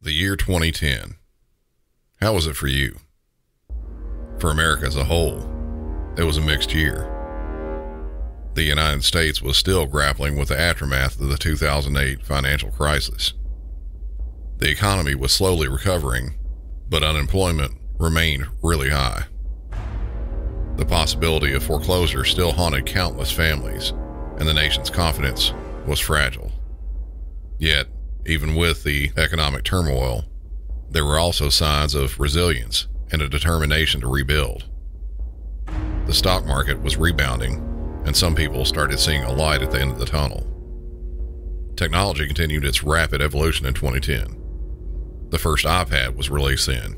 The year 2010. How was it for you? For America as a whole, it was a mixed year. The United States was still grappling with the aftermath of the 2008 financial crisis. The economy was slowly recovering, but unemployment remained really high. The possibility of foreclosure still haunted countless families, and the nation's confidence was fragile. Yet, even with the economic turmoil, there were also signs of resilience and a determination to rebuild. The stock market was rebounding, and some people started seeing a light at the end of the tunnel. Technology continued its rapid evolution in 2010. The first iPad was released then.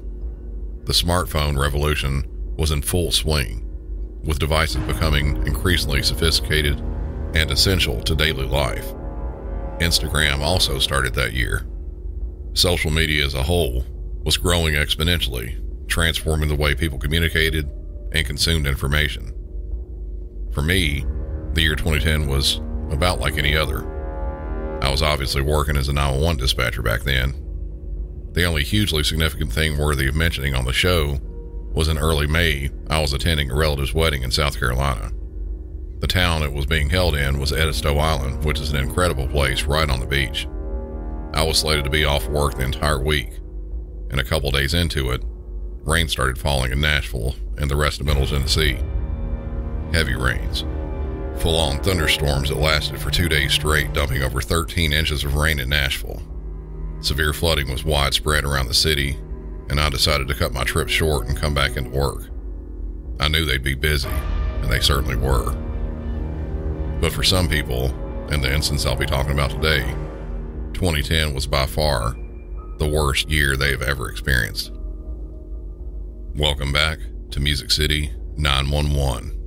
The smartphone revolution was in full swing, with devices becoming increasingly sophisticated and essential to daily life. Instagram also started that year. Social media as a whole was growing exponentially, transforming the way people communicated and consumed information. For me, the year 2010 was about like any other. I was obviously working as a 911 dispatcher back then. The only hugely significant thing worthy of mentioning on the show was in early May, I was attending a relative's wedding in South Carolina. The town it was being held in was Edisto Island, which is an incredible place right on the beach. I was slated to be off work the entire week, and a couple days into it, rain started falling in Nashville and the rest of Middle Tennessee. Heavy rains. Full-on thunderstorms that lasted for 2 days straight, dumping over 13 inches of rain in Nashville. Severe flooding was widespread around the city, and I decided to cut my trip short and come back into work. I knew they'd be busy, and they certainly were. But for some people, in the instance I'll be talking about today, 2010 was by far the worst year they have ever experienced. Welcome back to Music City 911.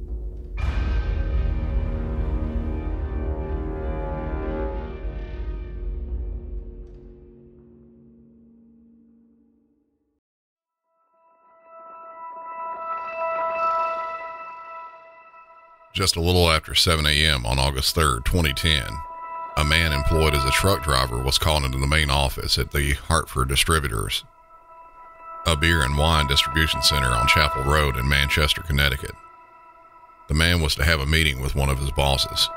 Just a little after 7 a.m. on August 3rd, 2010, a man employed as a truck driver was called into the main office at the Hartford Distributors, a beer and wine distribution center on Chapel Road in Manchester, Connecticut. The man was to have a meeting with one of his bosses.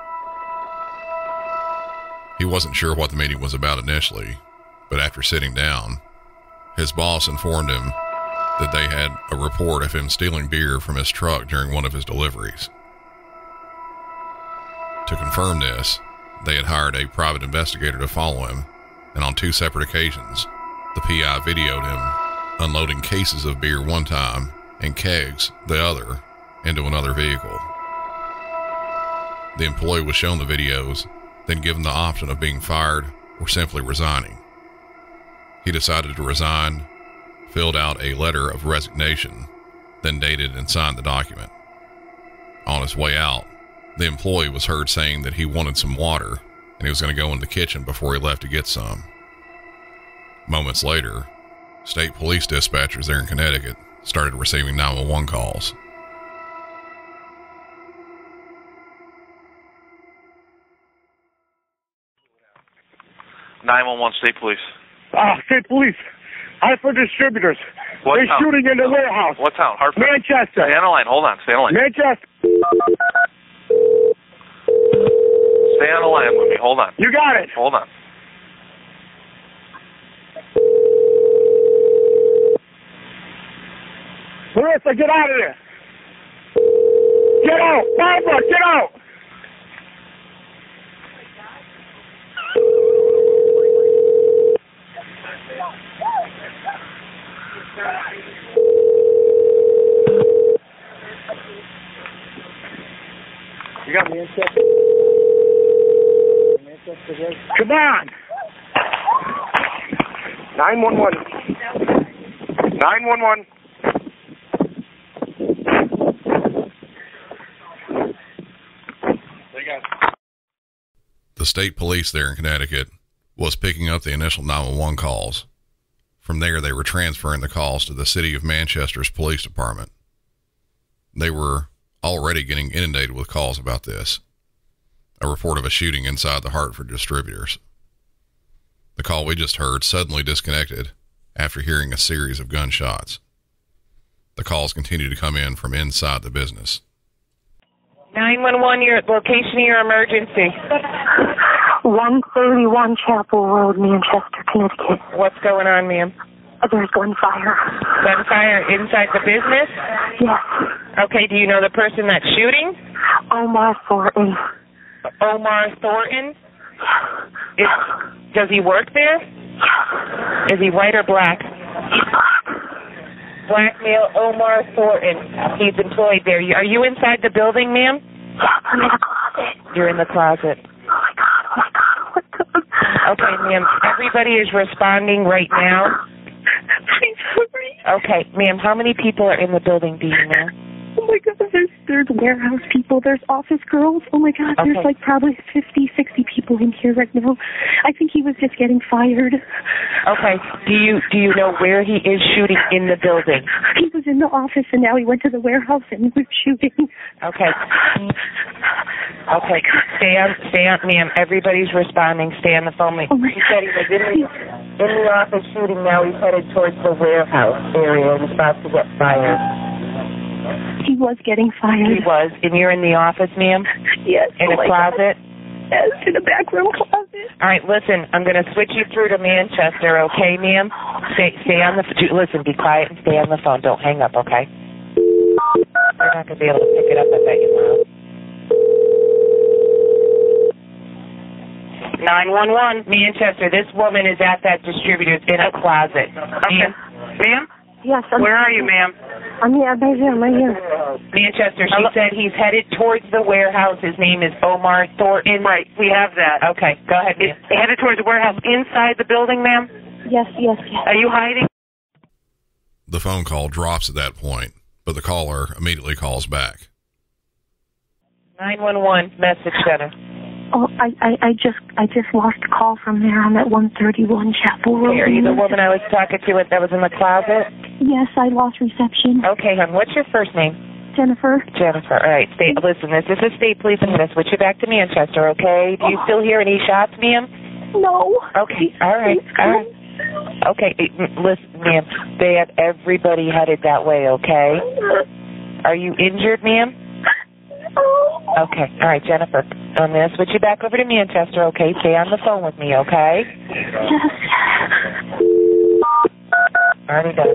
He wasn't sure what the meeting was about initially, but after sitting down, his boss informed him that they had a report of him stealing beer from his truck during one of his deliveries. To confirm this, they had hired a private investigator to follow him, and on 2 separate occasions, the PI videoed him unloading cases of beer one time and kegs the other into another vehicle. The employee was shown the videos, then given the option of being fired or simply resigning. He decided to resign, filled out a letter of resignation, then dated and signed the document. On his way out, the employee was heard saying that he wanted some water and he was going to go in the kitchen before he left to get some. Moments later, state police dispatchers there in Connecticut started receiving 911 calls. State Police. State Police. Hartford Distributors. They're shooting in the warehouse. What town? Hartford? Manchester. Stay on the line. Hold on. Stay on the line. Manchester. Stay on the line with me. Hold on. You got it. Hold on. Marissa, get out of there. Get out. Barbara, get out. You got Manchester? Come on! 911. 911. The state police there in Connecticut was picking up the initial 911 calls. From there, they were transferring the calls to the city of Manchester's police department. They were already getting inundated with calls about this. A report of a shooting inside the Hartford Distributors. The call we just heard suddenly disconnected after hearing a series of gunshots. The calls continue to come in from inside the business. 911, your location of your emergency. 131 Chapel Road, Manchester, Connecticut. What's going on, ma'am? There's gunfire. Gunfire inside the business? Yes. Okay, do you know the person that's shooting? Omar Thornton. Omar Thornton? Yes. Does he work there? Yes. Is he white or black? He's black. Black male Omar Thornton. He's employed there. Are you inside the building, ma'am? Yes, I'm in a closet. You're in the closet. Oh my God, oh my God, oh my God. Okay, ma'am. Everybody is responding right now. Please hurry. Okay, ma'am, how many people are in the building, do you know? Oh my God, there's warehouse people, there's office girls. Oh my God, Okay. there's like probably 50, 60 people in here right now. I think he was just getting fired. Okay, do you know where he is shooting in the building? He was in the office and now he went to the warehouse and was shooting. Okay. Okay, stay on, ma'am. Everybody's responding. Stay on the phone. Oh my He said he was in the office shooting. Now he's headed towards the warehouse area and he's about to get fired. He was getting fired. He was. And you're in the office, ma'am? Yes. In a closet? God. Yes, in a back room closet. All right, listen, I'm going to switch you through to Manchester, okay, ma'am? Stay on the listen, be quiet and stay on the phone. Don't hang up, okay? You're not going to be able to pick it up, I bet you, Mom. 911, Manchester. This woman is at that distributor's in a closet. Okay. Ma'am? Yes. Where are you, ma'am? I'm here. Manchester, she said he's headed towards the warehouse. His name is Omar Thornton. Right, we have that. Okay, go ahead, ma'am. Headed towards the warehouse inside the building, ma'am? Yes. Are you hiding? The phone call drops at that point, but the caller immediately calls back. 911, message center. Oh, I just lost a call from there. I'm at 131 Chapel Road. Okay, are you the woman I was talking to that was in the closet? Yes, I lost reception. Okay, hon, what's your first name? Jennifer. Jennifer. All right, listen, this is the state police. I'm going to switch you back to Manchester, okay? Do you still hear any shots, ma'am? No. Okay, all right. Okay, listen, ma'am, they have everybody headed that way, okay? Are you injured, ma'am? Okay, all right, Jennifer. I'm going to switch you back over to Manchester, okay? Stay on the phone with me, okay? Yes. Already done.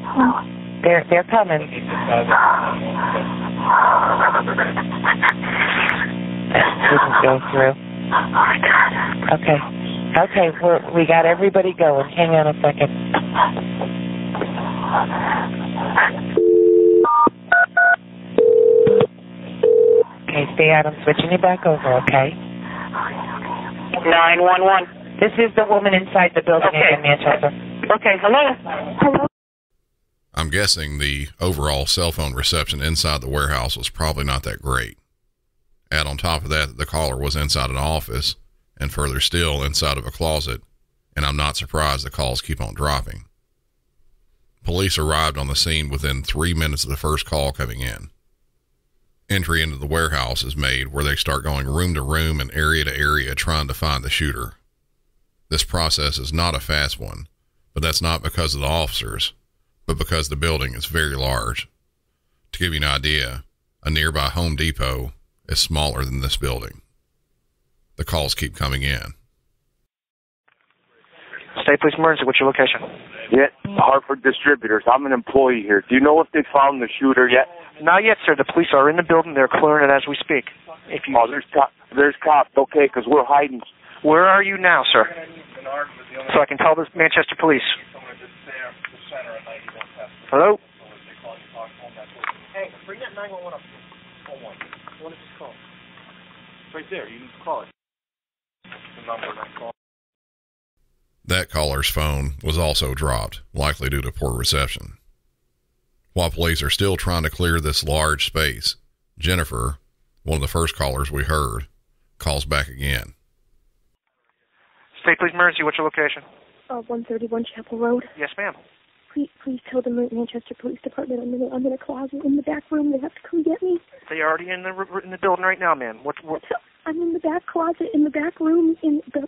Hello. They're coming. Didn't go through. Oh my God. Okay, we got everybody going. Hang on a second. Okay, stay on. I'm switching you back over, okay? 911. This is the woman inside the building in Manchester. Okay, hello? I'm guessing the overall cell phone reception inside the warehouse was probably not that great. Add on top of that, the caller was inside an office, and further still inside of a closet, and I'm not surprised the calls keep on dropping. Police arrived on the scene within 3 minutes of the first call coming in. Entry into the warehouse is made where they start going room to room and area to area trying to find the shooter. This process is not a fast one, but that's not because of the officers, but because the building is very large. To give you an idea, a nearby Home Depot is smaller than this building. The calls keep coming in. State Police Emergency, what's your location? Yeah, Hartford Distributors. I'm an employee here. Do you know if they found the shooter yet? Not yet, sir. The police are in the building. They're clearing it as we speak. Oh, there's cops. Okay, because we're hiding. Where are you now, sir? So I can tell the Manchester Police. Hello? Hey, bring that 911 up. Hold on. What is this call? It's right there. You need to call it. The number that call. That caller's phone was also dropped, likely due to poor reception. While police are still trying to clear this large space, Jennifer, one of the first callers we heard, calls back again. State Police Emergency, what's your location? 131 Chapel Road. Yes, ma'am. please tell the Manchester Police Department I'm in a closet in the back room. They have to come get me. They're already in the building right now, ma'am. What? I'm in the back closet in the back room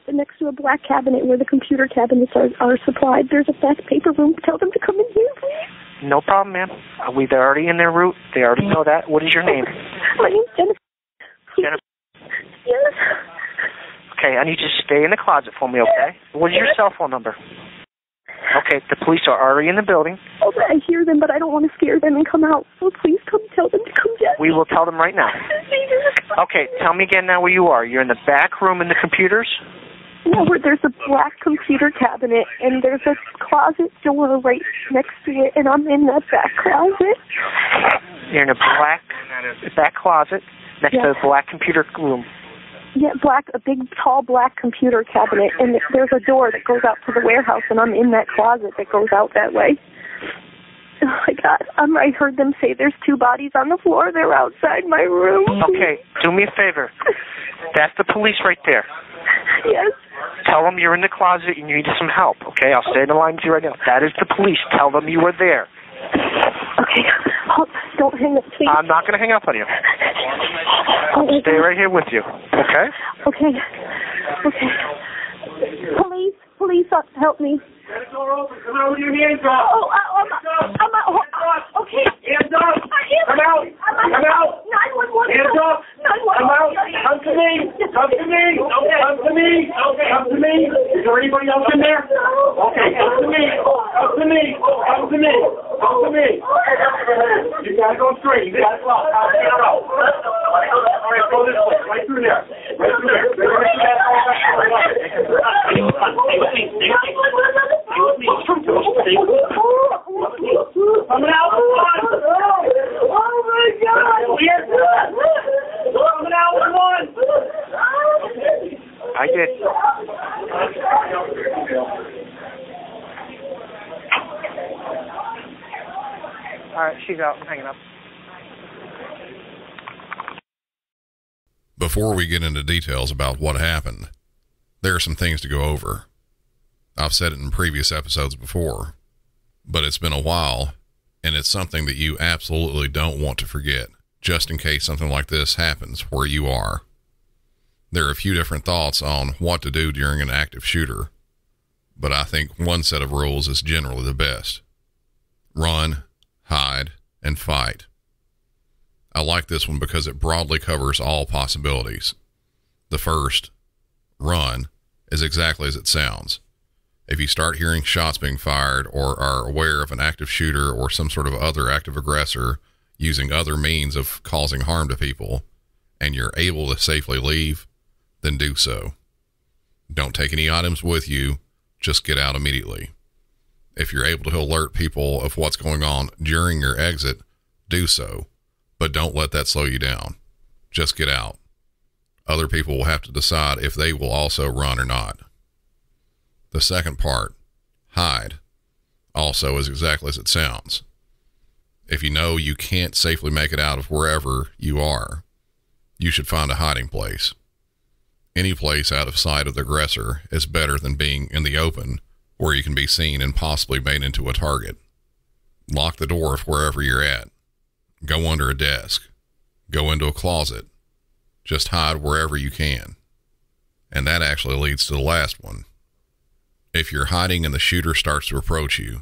next to a black cabinet where the computer cabinets are supplied. There's a fast paper room. Tell them to come in here, please. No problem, ma'am. They're already in their route. They already know that. What is your name? My name's Jennifer. Jennifer. Yes. Okay, I need you to stay in the closet for me, okay? What is your cell phone number? Okay, the police are already in the building. Oh, I hear them, but I don't want to scare them and come out. So please come tell them to come get me. We will tell them right now. Okay, tell me again now where you are. You're in the back room in the computers? Yeah, there's a black computer cabinet, and there's a closet door right next to it, and I'm in that back closet. You're in a back closet next to the black computer room. Yeah, a big, tall, black computer cabinet, and there's a door that goes out to the warehouse, and I'm in that closet that goes out that way. Oh, my God. I heard them say there's 2 bodies on the floor. They're outside my room. Okay, do me a favor. That's the police right there. Yes. Tell them you're in the closet and you need some help, okay? I'll stay in the line with you right now. That is the police. Tell them you were there. Okay. Don't hang up, please. I'm not going to hang up on you. Oh, stay right here with you, okay? Okay. Police, help me. Get the door open. Come out with your hands up. Oh, I'm out. Okay. Hands up. Come out. Come out. 911. Hands up. 911. Come out. Come to me. Come to me. Come to me. Come to me. Is there anybody else in there? Okay. Come to me. Come to me. Come to me. Come to me. You gotta go straight. You gotta go out. All right, go this way. Right through there. Right through there. Coming out with one. Oh my God! Coming out with one. I did. All right, she's out. I'm hanging up. Before we get into details about what happened, there are some things to go over. I've said it in previous episodes before, but it's been a while, and it's something that you absolutely don't want to forget, just in case something like this happens where you are. There are a few different thoughts on what to do during an active shooter, but I think one set of rules is generally the best. Run, hide, and fight. I like this one because it broadly covers all possibilities. The first, run, is exactly as it sounds. If you start hearing shots being fired or are aware of an active shooter or some sort of other active aggressor using other means of causing harm to people, and you're able to safely leave, then do so. Don't take any items with you, just get out immediately. If you're able to alert people of what's going on during your exit, do so, but don't let that slow you down. Just get out. Other people will have to decide if they will also run or not. The second part, hide, also is exactly as it sounds. If you know you can't safely make it out of wherever you are, you should find a hiding place. Any place out of sight of the aggressor is better than being in the open where you can be seen and possibly made into a target. Lock the door of wherever you're at. Go under a desk. Go into a closet. Just hide wherever you can. And that actually leads to the last one. If you're hiding and the shooter starts to approach you,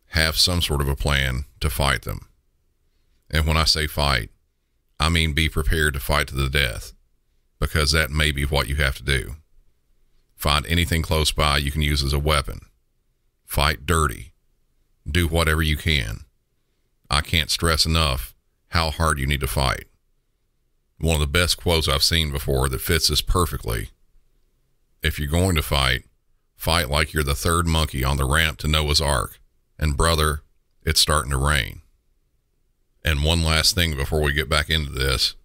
have some sort of a plan to fight them. And when I say fight, I mean be prepared to fight to the death, because that may be what you have to do. Find anything close by you can use as a weapon. Fight dirty. Do whatever you can. I can't stress enough how hard you need to fight. One of the best quotes I've seen before that fits this perfectly. If you're going to fight, fight like you're the third monkey on the ramp to Noah's Ark. And brother, it's starting to rain. And one last thing before we get back into this.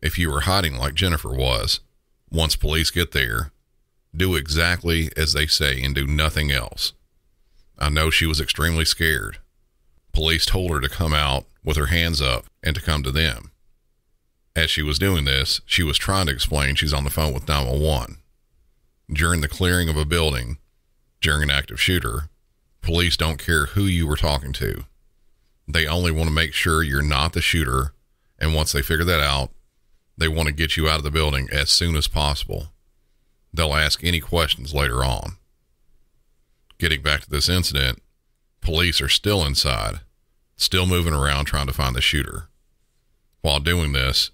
If you were hiding like Jennifer was, once police get there, do exactly as they say and do nothing else. I know she was extremely scared. Police told her to come out with her hands up and to come to them. As she was doing this, she was trying to explain she's on the phone with 911. During the clearing of a building, during an active shooter, Police don't care who you were talking to. They only want to make sure you're not the shooter, and once they figure that out, they want to get you out of the building as soon as possible. They'll ask any questions later on. Getting back to this incident, police are still inside, still moving around trying to find the shooter. While doing this,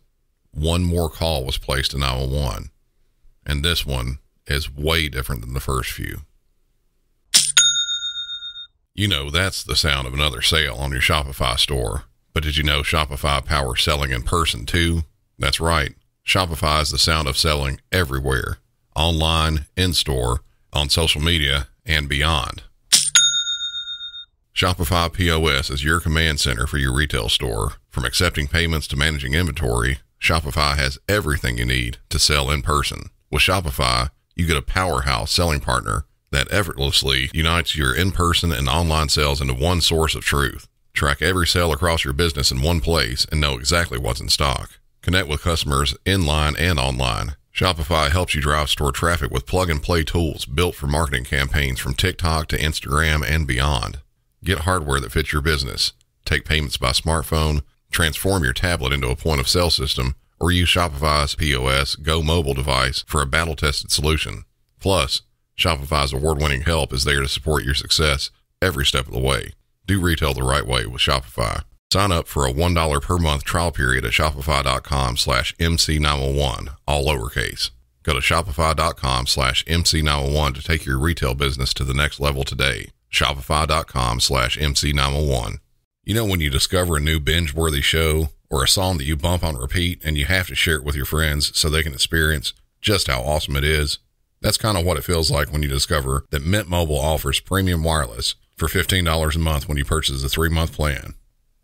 one more call was placed to 911, and this one is way different than the first few. You know, that's the sound of another sale on your Shopify store. But did you know Shopify powers selling in person too? That's right. Shopify is the sound of selling everywhere. Online, in-store, on social media, and beyond. Shopify POS is your command center for your retail store. From accepting payments to managing inventory, Shopify has everything you need to sell in person. With Shopify, you get a powerhouse selling partner that effortlessly unites your in-person and online sales into one source of truth. Track every sale across your business in one place and know exactly what's in stock. Connect with customers in-line and online. Shopify helps you drive store traffic with plug-and-play tools built for marketing campaigns from TikTok to Instagram and beyond. Get hardware that fits your business. Take payments by smartphone, transform your tablet into a point-of-sale system, or use Shopify's POS Go mobile device for a battle-tested solution. Plus, Shopify's award-winning help is there to support your success every step of the way. Do retail the right way with Shopify. Sign up for a $1 per month trial period at shopify.com/MC911, all lowercase. Go to shopify.com/MC911 to take your retail business to the next level today. Shopify.com/MC911. You know when you discover a new binge-worthy show or a song that you bump on repeat and you have to share it with your friends so they can experience just how awesome it is? That's kind of what it feels like when you discover that Mint Mobile offers premium wireless for $15 a month when you purchase a 3-month plan.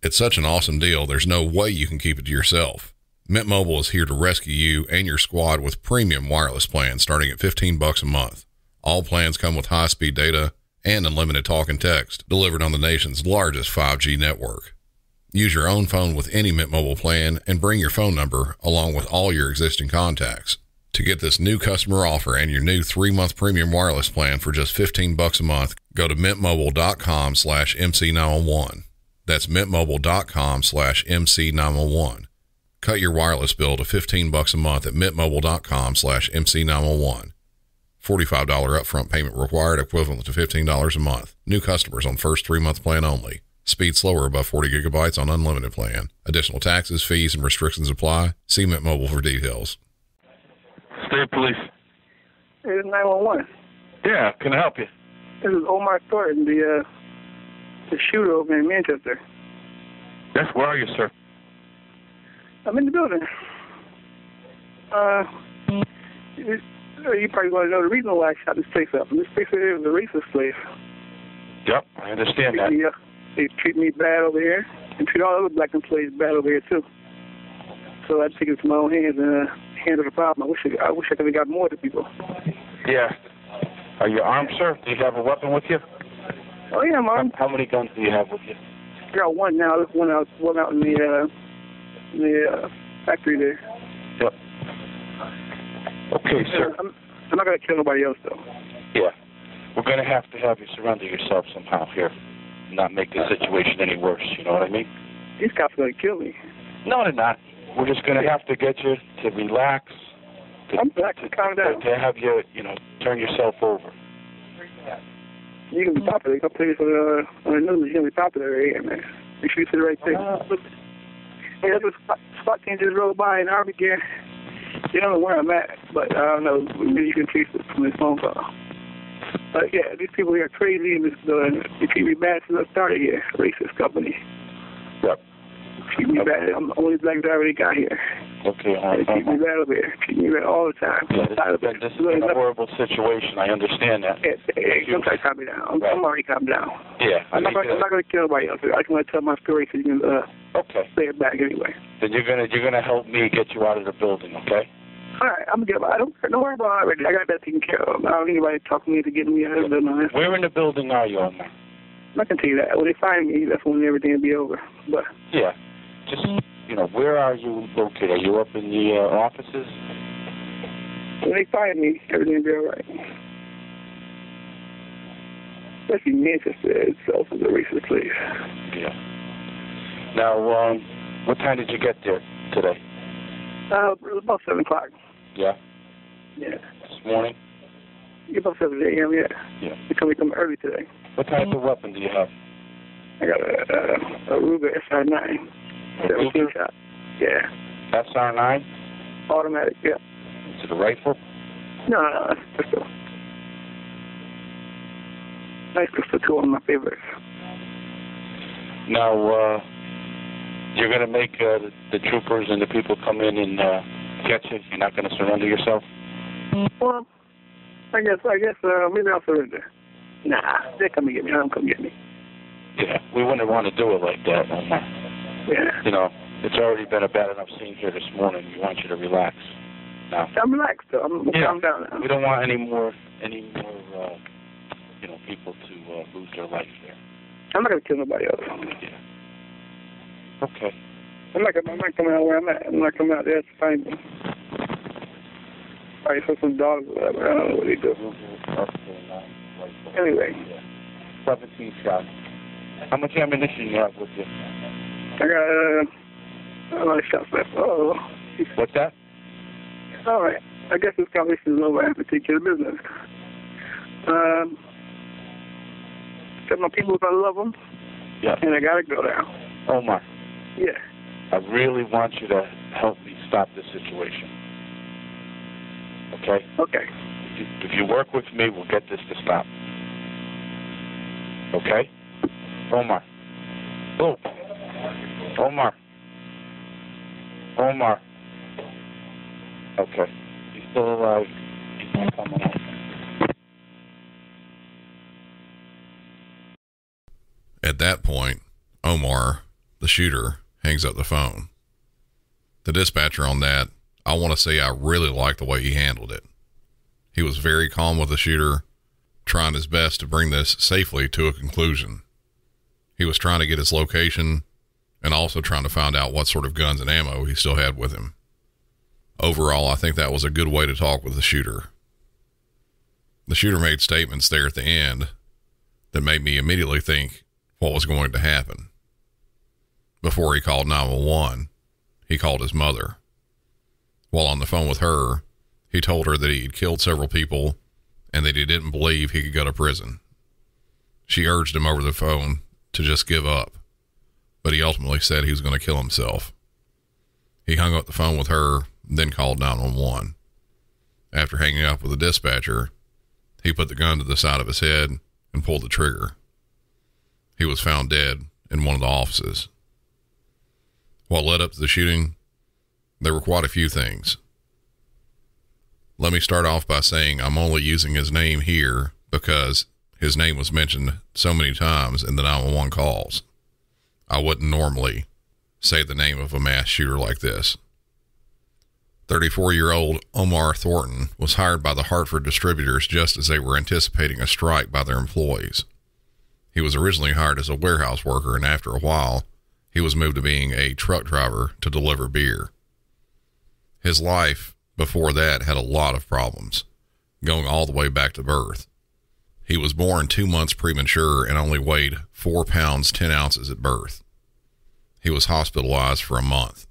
It's such an awesome deal, there's no way you can keep it to yourself. Mint Mobile is here to rescue you and your squad with premium wireless plans starting at $15 a month. All plans come with high-speed data and unlimited talk and text delivered on the nation's largest 5G network. Use your own phone with any Mint Mobile plan and bring your phone number along with all your existing contacts. To get this new customer offer and your new 3-month premium wireless plan for just $15 a month, go to mintmobile.com/MC911. That's mintmobile.com/MC911. Cut your wireless bill to $15 a month at mintmobile.com/MC911. $45 upfront payment required, equivalent to $15 a month. New customers on first 3-month plan only. Speed slower above 40 gigabytes on unlimited plan. Additional taxes, fees, and restrictions apply. See Mint Mobile for details. State Police. It's 911. Yeah, can I help you? This is Omar Thornton, the shooter over in Manchester. Yes, where are you, sir? I'm in the building. You probably want to know the reason why I shot this place up. This place is a racist place. Yep, I understand that. They treat me bad over here and treat all other black employees bad over here, too. So I take it into my own hands and handle the problem. I wish I could have got more of the people. Yeah. Are you armed, sir? Do you have a weapon with you? Oh, yeah, I'm armed. How many guns do you have with you? I got one now. There's one out in the factory there. Yep. Okay, sir. I'm not going to kill nobody else, though. Yeah. We're going to have you surrender yourself somehow here. Not make the situation any worse, you know what I mean? These cops are going to kill me. No, they're not. We're just going to have to get you to relax. I'm relaxed. Calm down. To have you, turn yourself over. You're going to be popular. You're going to play this on the news. You're going to be popular right here, man. Make sure you say the right thing. Look, hey, that's a SWAT team just rode by in Army gear. They don't know where I'm at, but I don't know. Maybe you can trace it from this phone call. But yeah, these people here are crazy and they treat me bad since I started here. Racist company. Yep. Treat me bad. I'm the only black driver they got here. Okay, all right. They treat me bad over here. Treat me bad all the time. Yeah, this has been a horrible situation. I understand that. Hey, don't try to calm me down. I'm already calmed down. Yeah. I'm not going to kill nobody else. I just want to tell my story so you can say it back anyway. Then you're gonna help me get you out of the building, okay? All right, I'm gonna get out. Don't worry about it already. I got that taken care of. I don't need anybody talking to me to get me out of the building. Where in the building are you, Omar? I'm not gonna tell you that. When they find me, that's when everything will be over. But yeah, just where are you located? Are you up in the offices? When they find me, everything will be all right. especially Manchester itself is a racist place. Yeah. Now, what time did you get there today? It was about 7 o'clock. Yeah. Yeah. This morning? Yeah, about 7 a.m., yeah. Yeah. We come early today. What type of weapon do you have? I got a Ruger SR9. 17 shot. Yeah. SR9? Automatic, yeah. Is it a rifle? No, that's pistol. Nice pistol, too, one of my favorites. Now, you're going to make the troopers and the people come in and get you? You're not going to surrender yourself? Well, I guess, maybe I'll surrender. Nah, they come and get me. Don't come get me. Yeah, we wouldn't want to do it like that. Yeah. You know, it's already been a bad enough scene here this morning. We want you to relax. Now, I'm relaxed, though. I'm calm down now. We don't want any more people to lose their life there. I'm not going to kill nobody else. Yeah. Okay. I'm not coming out where I'm at. I'm not coming out there to find me. Probably for some dogs or whatever. I don't know what they do. Anyway. 17 shots. How much ammunition you have with you? I got a lot of shots left. Oh. What's that? All right. I guess this conversation is over. I have to take care of business. Tell my people I love them. Yeah. And I got to go now. Omar. Yeah. I really want you to help me stop this situation. Okay? Okay. If you work with me, we'll get this to stop. Okay? Omar. Oh. Omar. Omar. Okay. He's still alive. He's not coming out. At that point, Omar, the shooter, hangs up the phone. The dispatcher on that, I want to say I really liked the way he handled it. He was very calm with the shooter, trying his best to bring this safely to a conclusion. He was trying to get his location and also trying to find out what sort of guns and ammo he still had with him. Overall, I think that was a good way to talk with the shooter. The shooter made statements there at the end that made me immediately think what was going to happen. Before he called 911, he called his mother. While on the phone with her, he told her that he had killed several people and that he didn't believe he could go to prison. She urged him over the phone to just give up, but he ultimately said he was going to kill himself. He hung up the phone with her, then called 911. After hanging up with the dispatcher, he put the gun to the side of his head and pulled the trigger. He was found dead in one of the offices. What led up to the shooting? There were quite a few things. Let me start off by saying I'm only using his name here because his name was mentioned so many times in the 911 calls. I wouldn't normally say the name of a mass shooter like this. 34-year-old Omar Thornton was hired by the Hartford distributors just as they were anticipating a strike by their employees. He was originally hired as a warehouse worker, and after a while, he was moved to being a truck driver to deliver beer. His life before that had a lot of problems, going all the way back to birth. He was born 2 months premature and only weighed 4 pounds 10 ounces at birth. He was hospitalized for a month.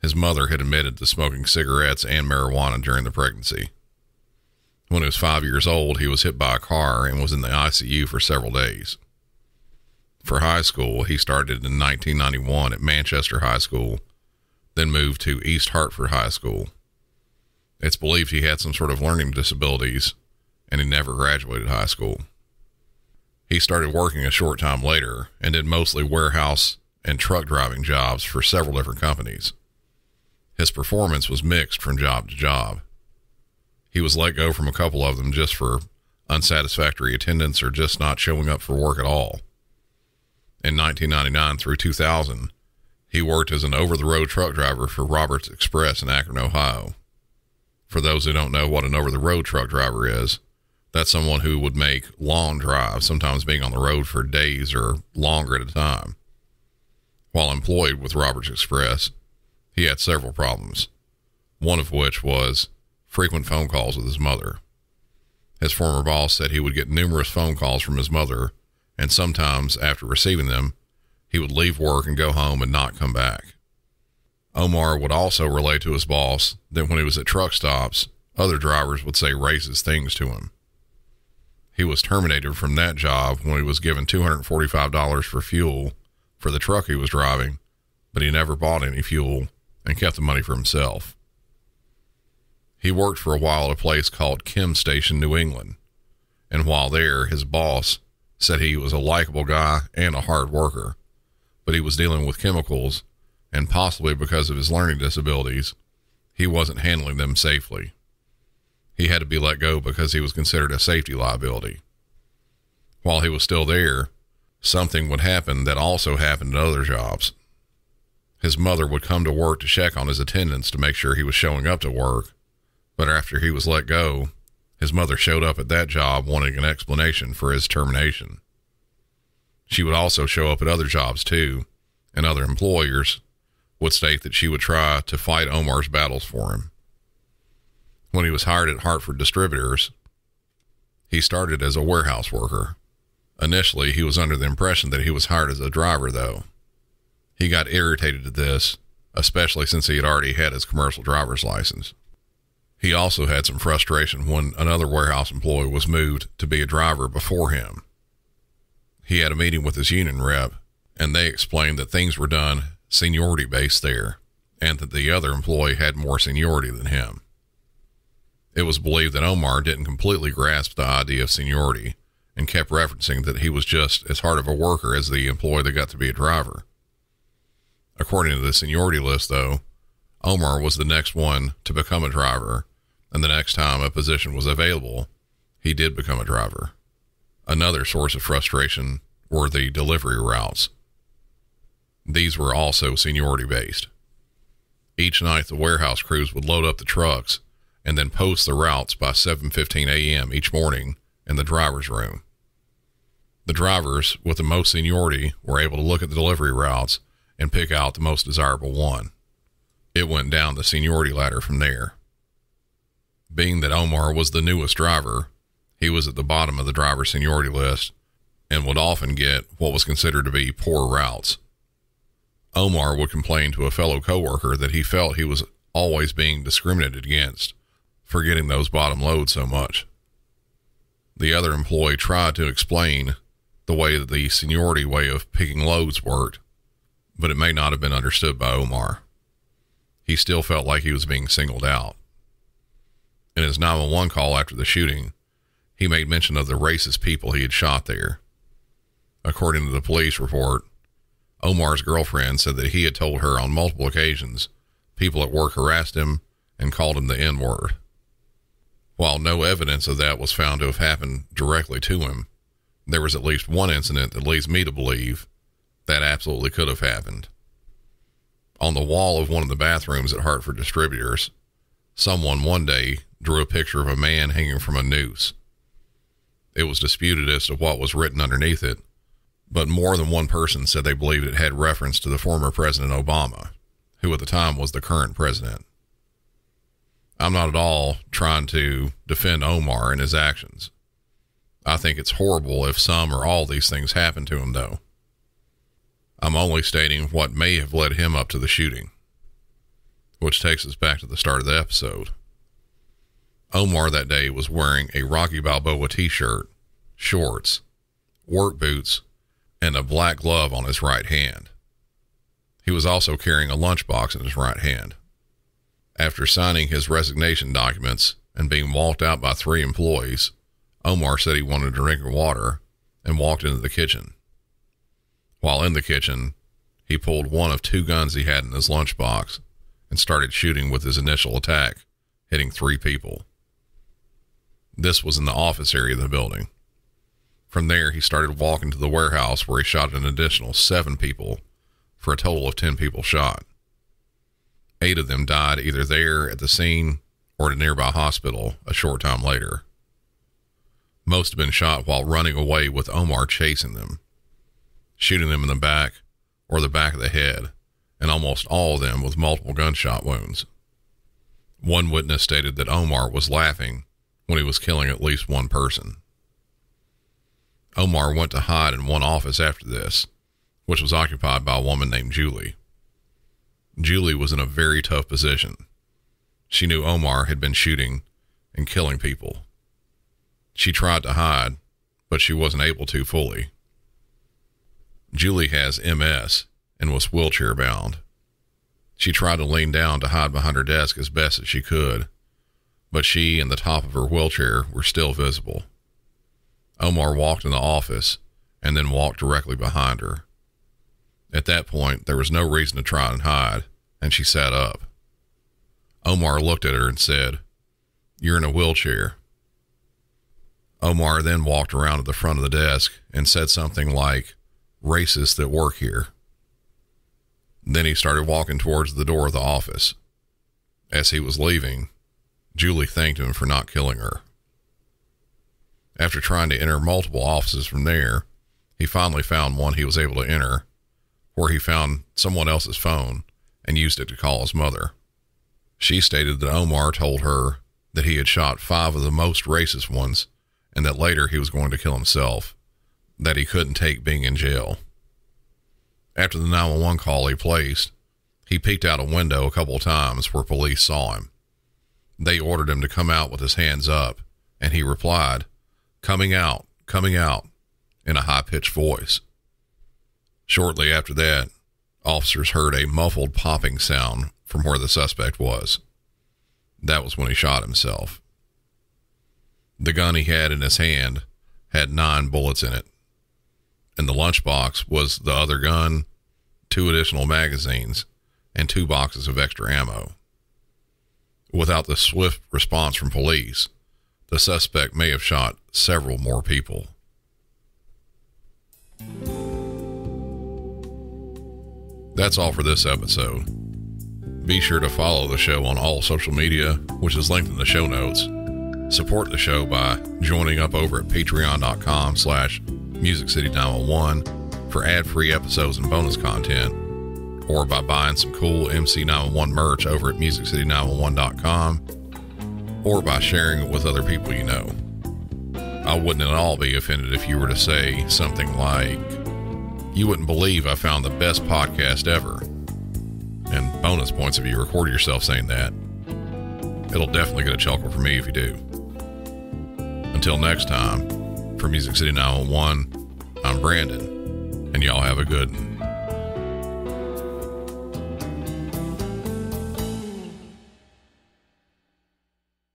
His mother had admitted to smoking cigarettes and marijuana during the pregnancy. When he was 5 years old, he was hit by a car and was in the ICU for several days. For high school, he started in 1991 at Manchester High School, then moved to East Hartford High School. It's believed he had some sort of learning disabilities, and he never graduated high school. He started working a short time later and did mostly warehouse and truck driving jobs for several different companies. His performance was mixed from job to job. He was let go from a couple of them just for unsatisfactory attendance or just not showing up for work at all. In 1999 through 2000, he worked as an over-the-road truck driver for Roberts Express in Akron, Ohio. For those who don't know what an over-the-road truck driver is, that's someone who would make long drives, sometimes being on the road for days or longer at a time. While employed with Roberts Express, he had several problems, one of which was frequent phone calls with his mother. His former boss said he would get numerous phone calls from his mother, and sometimes after receiving them, he would leave work and go home and not come back. Omar would also relate to his boss that when he was at truck stops, other drivers would say racist things to him. He was terminated from that job when he was given $245 for fuel for the truck he was driving, but he never bought any fuel and kept the money for himself. He worked for a while at a place called Chem Station, New England, and while there, his boss said he was a likable guy and a hard worker, but he was dealing with chemicals, and possibly because of his learning disabilities, he wasn't handling them safely. He had to be let go because he was considered a safety liability. While he was still there, something would happen that also happened at other jobs. His mother would come to work to check on his attendance to make sure he was showing up to work, but after he was let go, his mother showed up at that job wanting an explanation for his termination. She would also show up at other jobs too, and other employers would state that she would try to fight Omar's battles for him. When he was hired at Hartford Distributors, he started as a warehouse worker. Initially, he was under the impression that he was hired as a driver, though. He got irritated at this, especially since he had already had his commercial driver's license. He also had some frustration when another warehouse employee was moved to be a driver before him. He had a meeting with his union rep, and they explained that things were done seniority-based there, and that the other employee had more seniority than him. It was believed that Omar didn't completely grasp the idea of seniority and kept referencing that he was just as hard of a worker as the employee that got to be a driver. According to the seniority list, though, Omar was the next one to become a driver, and the next time a position was available, he did become a driver. Another source of frustration were the delivery routes. These were also seniority-based. Each night, the warehouse crews would load up the trucks and then post the routes by 7:15 a.m. each morning in the driver's room. The drivers with the most seniority were able to look at the delivery routes and pick out the most desirable one. It went down the seniority ladder from there. Being that Omar was the newest driver, he was at the bottom of the driver seniority list and would often get what was considered to be poor routes. Omar would complain to a fellow coworker that he felt he was always being discriminated against for getting those bottom loads so much. The other employee tried to explain the way that the seniority way of picking loads worked, but it may not have been understood by Omar. He still felt like he was being singled out. In his 911 call after the shooting, he made mention of the racist people he had shot there. According to the police report, Omar's girlfriend said that he had told her on multiple occasions people at work harassed him and called him the N-word. While no evidence of that was found to have happened directly to him, there was at least one incident that leads me to believe that absolutely could have happened. On the wall of one of the bathrooms at Hartford Distributors, someone one day drew a picture of a man hanging from a noose. It was disputed as to what was written underneath it, but more than one person said they believed it had reference to the former President Obama, who at the time was the current president. I'm not at all trying to defend Omar and his actions. I think it's horrible if some or all these things happen to him, though. I'm only stating what may have led him up to the shooting, which takes us back to the start of the episode. Omar that day was wearing a Rocky Balboa t-shirt, shorts, work boots, and a black glove on his right hand. He was also carrying a lunchbox in his right hand. After signing his resignation documents and being walked out by 3 employees, Omar said he wanted a drink of water and walked into the kitchen. While in the kitchen, he pulled one of 2 guns he had in his lunchbox and started shooting with his initial attack, hitting 3 people. This was in the office area of the building. From there, he started walking to the warehouse where he shot an additional 7 people for a total of 10 people shot. 8 of them died either there at the scene or at a nearby hospital a short time later. Most had been shot while running away with Omar chasing them, shooting them in the back or the back of the head, and almost all of them with multiple gunshot wounds. One witness stated that Omar was laughing when he was killing at least one person. Omar went to hide in one office after this, which was occupied by a woman named Julie. Julie was in a very tough position. She knew Omar had been shooting and killing people. She tried to hide, but she wasn't able to fully. Julie has MS and was wheelchair bound. She tried to lean down to hide behind her desk as best as she could, but she and the top of her wheelchair were still visible. Omar walked in the office and then walked directly behind her. At that point, there was no reason to try and hide, and she sat up. Omar looked at her and said, "You're in a wheelchair." Omar then walked around to the front of the desk and said something like, "Racists that work here." Then he started walking towards the door of the office. As he was leaving, Julie thanked him for not killing her. After trying to enter multiple offices from there, he finally found one he was able to enter, where he found someone else's phone and used it to call his mother. She stated that Omar told her that he had shot 5 of the most racist ones and that later he was going to kill himself, that he couldn't take being in jail. After the 911 call he placed, he peeked out a window a couple of times where police saw him. They ordered him to come out with his hands up, and he replied, coming out," in a high-pitched voice. Shortly after that, officers heard a muffled popping sound from where the suspect was. That was when he shot himself. The gun he had in his hand had 9 bullets in it. In the lunchbox was the other gun, 2 additional magazines, and 2 boxes of extra ammo. Without the swift response from police, the suspect may have shot several more people. That's all for this episode. Be sure to follow the show on all social media, which is linked in the show notes. Support the show by joining up over at patreon.com/MusicCity911 for ad-free episodes and bonus content, or by buying some cool MC911 merch over at MusicCity911.com, or by sharing it with other people you know. I wouldn't at all be offended if you were to say something like, "You wouldn't believe I found the best podcast ever." And bonus points if you record yourself saying that. It'll definitely get a chuckle from me if you do. Until next time, for Music City 911, I'm Brandon, and y'all have a good one.